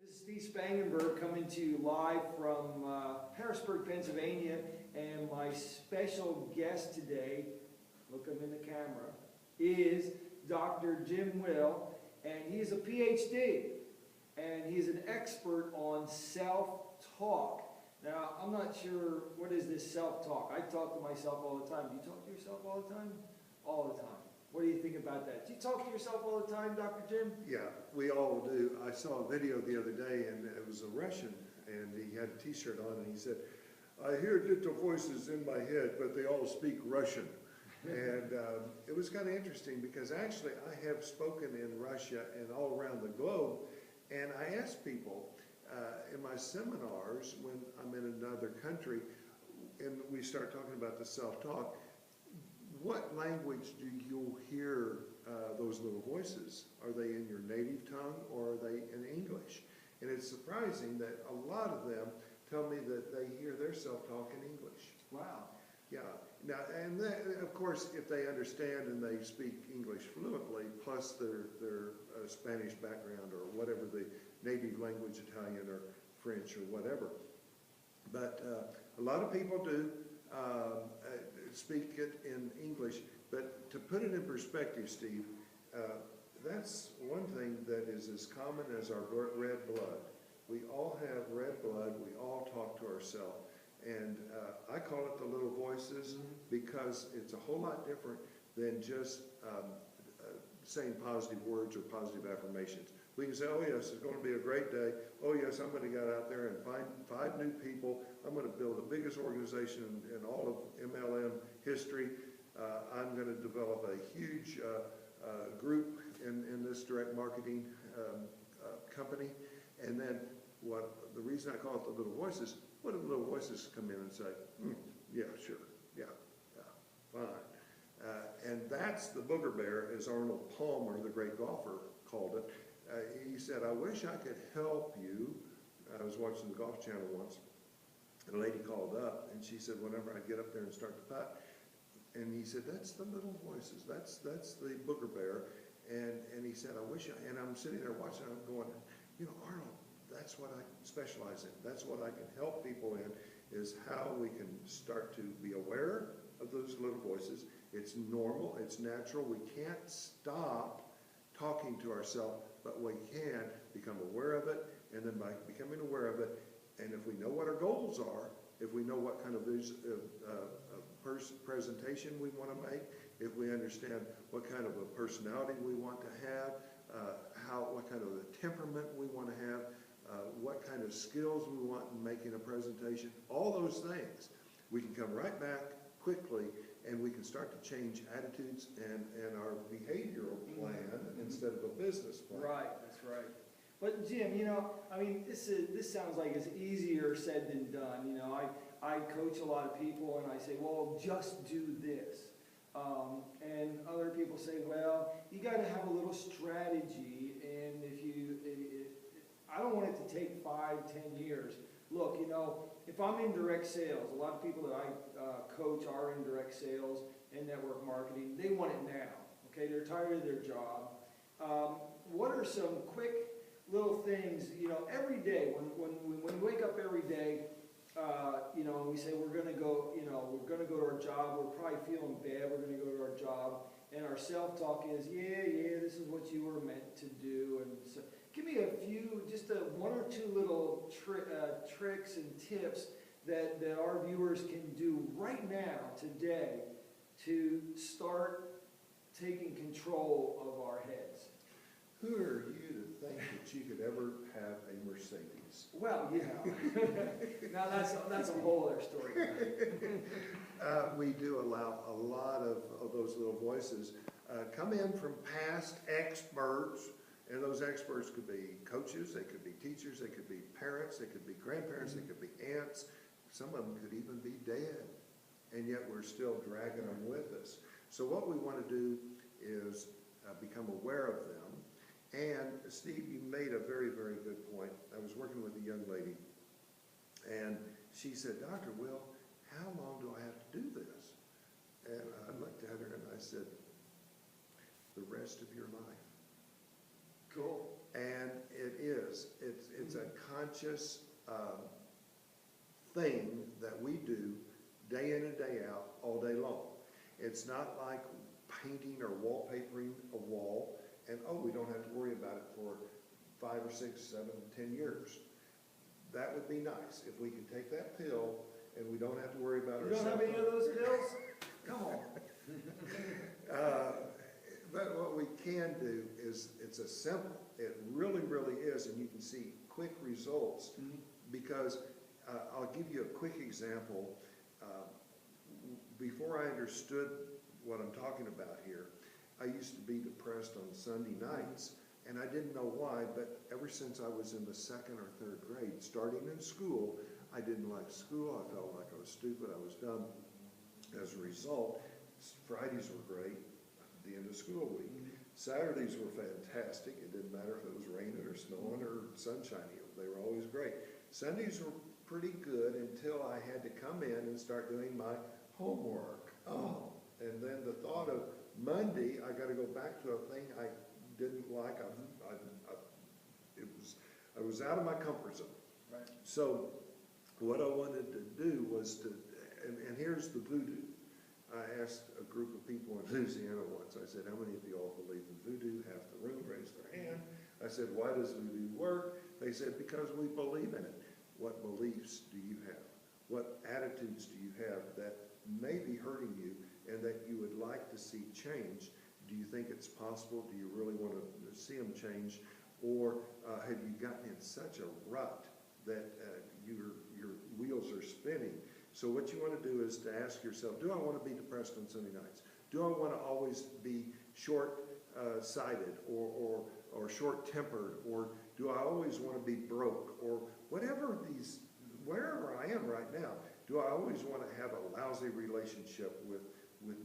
This is Steve Spangenberg coming to you live from Harrisburg, Pennsylvania, and my special guest today, look him in the camera, is Dr. Jim Will, and he's a PhD, and he's an expert on self-talk. Now, I'm not sure, what is this self-talk? I talk to myself all the time. Do you talk to yourself all the time? All the time. What do you think about that? Do you talk to yourself all the time, Dr. Jim? Yeah, we all do. I saw a video the other day, and it was a Russian, and he had a T-shirt on, and he said, "I hear little voices in my head, but they all speak Russian." And it was kind of interesting because actually I have spoken in Russia and all around the globe, and I ask people in my seminars when I'm in another country, and we start talking about the self-talk, what language do you hear those little voices? Are they in your native tongue or are they in English? And it's surprising that a lot of them tell me that they hear their self-talk in English. Wow. Yeah. Now, and of course, if they understand and they speak English fluently, plus their Spanish background or whatever the native language, Italian or French or whatever. But a lot of people do speak it in English, but to put it in perspective, Steve, that's one thing that is as common as our red blood. We all have red blood, we all talk to ourselves, and I call it the little voices because it's a whole lot different than just saying positive words or positive affirmations. We can say, oh yes, it's going to be a great day. Oh yes, I'm going to get out there and find 5 new people. I'm going to build the biggest organization in all of MLM history. I'm going to develop a huge group in this direct marketing company. And then the reason I call it the little voices, what if the little voices come in and say, yeah, sure, yeah, fine. And that's the booger bear, as Arnold Palmer, the great golfer, called it. He said, I wish I could help you. I was watching the Golf Channel once, and a lady called up, and she said, whenever I get up there and start to putt, and he said, that's the little voices, that's the booger bear. And he said, and I'm sitting there watching, I'm going, you know, Arnold, that's what I specialize in. That's what I can help people in, is how we can start to be aware of those little voices. It's normal, it's natural. We can't stop talking to ourselves, but we can become aware of it, and then by becoming aware of it, and if we know what our goals are, if we know what kind of presentation we want to make, if we understand what kind of a personality we want to have, what kind of a temperament we want to have, what kind of skills we want in making a presentation, all those things, we can come right back quickly, and we can start to change attitudes and our behavioral plan instead of a business plan. Right, that's right. But Jim, you know, I mean, this sounds like it's easier said than done. You know, I coach a lot of people, and I say, well, just do this. And other people say, well, you got to have a little strategy, and I don't want it to take 5-10 years. Look, you know, if I'm in direct sales, a lot of people that I coach are in direct sales and network marketing. They want it now. Okay, they're tired of their job. What are some quick little things? You know, every day when we wake up every day, you know, and we say we're going to go. You know, we're going to go to our job. We're probably feeling bad. We're going to go to our job, and our self-talk is, yeah, this is what you were meant to do. And so, give me a few, just 1 or 2 little tricks and tips that our viewers can do right now, today, to start taking control of our heads. Who are you to think that you could ever have a Mercedes? Well, yeah. Now that's a whole other story. We do allow a lot of those little voices come in from past experts, and those experts could be coaches, they could be teachers, they could be parents, they could be grandparents, they could be aunts. Some of them could even be dead, and yet we're still dragging them with us. So what we want to do is become aware of them. And Steve, you made a very, very good point. I was working with a young lady, and she said, Dr. Will, how long do I have to do this? And I looked at her and I said, the rest of your life. Cool. And it's a conscious thing that we do day in and day out, all day long. It's not like painting or wallpapering a wall and, oh, we don't have to worry about it for 5 or 6, 7, 10 years. That would be nice if we could take that pill and we don't have to worry about You don't have any of those pills? Come on. But what we can do is, it's a simple, it really, really is, and you can see quick results because I'll give you a quick example. Before I understood what I'm talking about here, I used to be depressed on Sunday nights, and I didn't know why, but ever since I was in the 2nd or 3rd grade, starting in school, I didn't like school. I felt like I was stupid. I was dumb. As a result, Fridays were great, the end of school week. Saturdays were fantastic. It didn't matter if it was raining or snowing or sunshiny. They were always great. Sundays were pretty good until I had to come in and start doing my homework. Oh, and then the thought of Monday, I got to go back to a thing I didn't like. I was out of my comfort zone. Right. So what I wanted to do was to, and here's the voodoo. I asked a group of people in Louisiana once, I said, how many of you all believe in voodoo? Half the room raised their hand. I said, why does voodoo work? They said, because we believe in it. What beliefs do you have? What attitudes do you have that may be hurting you and that you would like to see change? Do you think it's possible? Do you really want to see them change? Or have you gotten in such a rut that your wheels are spinning? So what you want to do is to ask yourself, do I want to be depressed on Sunday nights? Do I want to always be short-sighted or short-tempered? Or do I always want to be broke? Or wherever I am right now, do I always want to have a lousy relationship with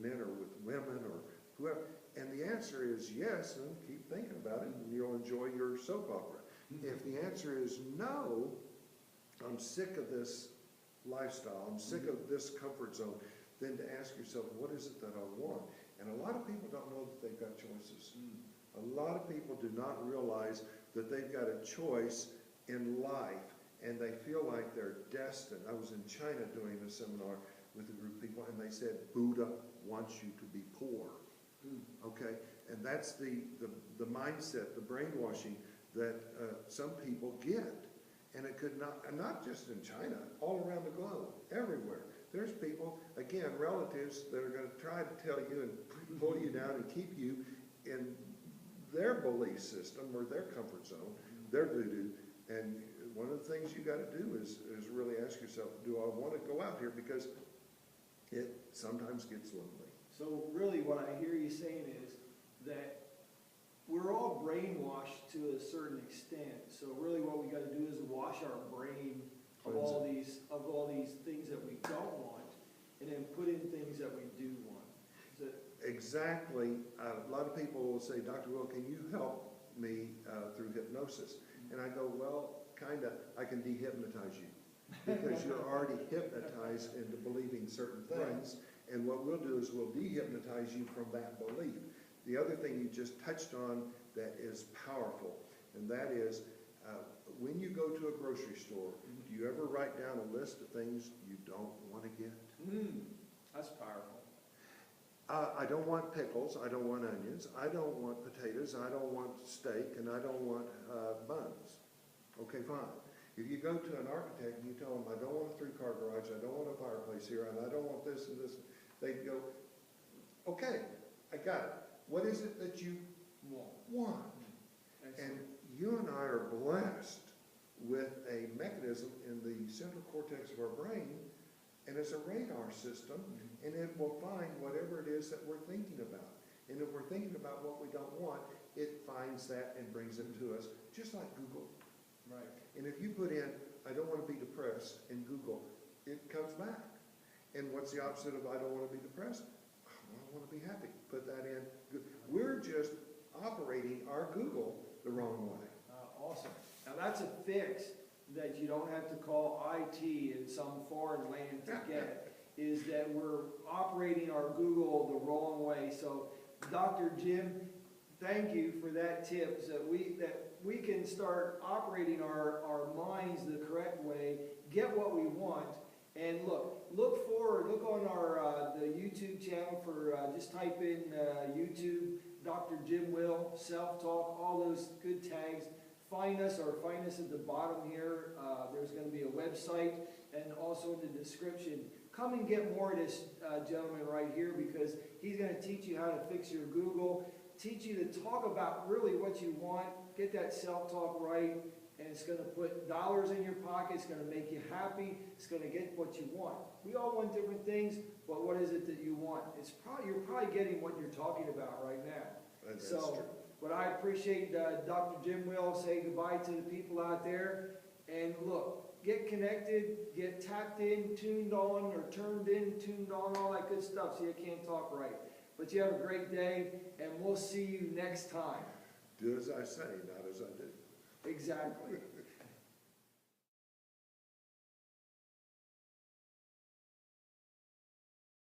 men or with women or whoever? And the answer is yes, and keep thinking about it, and you'll enjoy your soap opera. If the answer is no, I'm sick of this lifestyle, I'm sick of this comfort zone, then to ask yourself, what is it that I want? And a lot of people don't know that they've got choices. A lot of people do not realize that they've got a choice in life, and they feel like they're destined. I was in China doing a seminar with a group of people, and they said, Buddha wants you to be poor. Okay? And that's the mindset, the brainwashing that some people get. And it could not just in China, all around the globe, everywhere. There's people, again, relatives that are going to try to tell you and pull you down and keep you in their belief system or their comfort zone, their voodoo. And one of the things you got to do is really ask yourself, do I want to go out here? Because it sometimes gets lonely. So really what I hear you saying is that we're all brainwashed to a certain extent. So really what we got to do is wash our brain of all these things that we don't want, and then put in things that we do want. Is it? Exactly. A lot of people will say, Dr. Will, can you help me through hypnosis? And I go, well, kind of. I can dehypnotize you because you're already hypnotized into believing certain things. Right. And what we'll do is we'll dehypnotize you from that belief. The other thing you just touched on that is powerful, and that is when you go to a grocery store, do you ever write down a list of things you don't want to get? That's powerful. I don't want pickles, I don't want onions, I don't want potatoes, I don't want steak, and I don't want buns. Okay, fine. If you go to an architect and you tell them, I don't want a 3-car garage, I don't want a fireplace here, and I don't want this and this, they go, okay, I got it. What is it that you want? And you and I are blessed with a mechanism in the central cortex of our brain, and it's a radar system, and it will find whatever it is that we're thinking about. And if we're thinking about what we don't want, it finds that and brings it to us, just like Google. Right. And if you put in, I don't want to be depressed, in Google, it comes back. And what's the opposite of I don't want to be depressed? I want to be happy. Put that in. We're just operating our Google the wrong way. Awesome. Now that's a fix that you don't have to call IT in some foreign land to get, is that we're operating our Google the wrong way. So Dr. Jim, thank you for that tip, so that we can start operating our minds the correct way, get what we want, and look forward, look on our, the YouTube channel for, just type in, YouTube, Dr. Jim Will, Self-Talk, all those good tags. Find us at the bottom here. There's gonna be a website, and also in the description. Come and get more of this gentleman right here, because he's gonna teach you how to fix your Google, teach you to talk about really what you want, get that self-talk right, and it's gonna put dollars in your pocket, it's gonna make you happy, it's gonna get what you want. We all want different things, but what is it that you want? You're probably getting what you're talking about right now. That's So, true. but I appreciate Dr. Jim Will saying goodbye to the people out there, and look, get connected, get tapped in, tuned on, or turned in, tuned on, all that good stuff, so you can't talk right. But you have a great day, and we'll see you next time. Do as I say, not as I do. Exactly.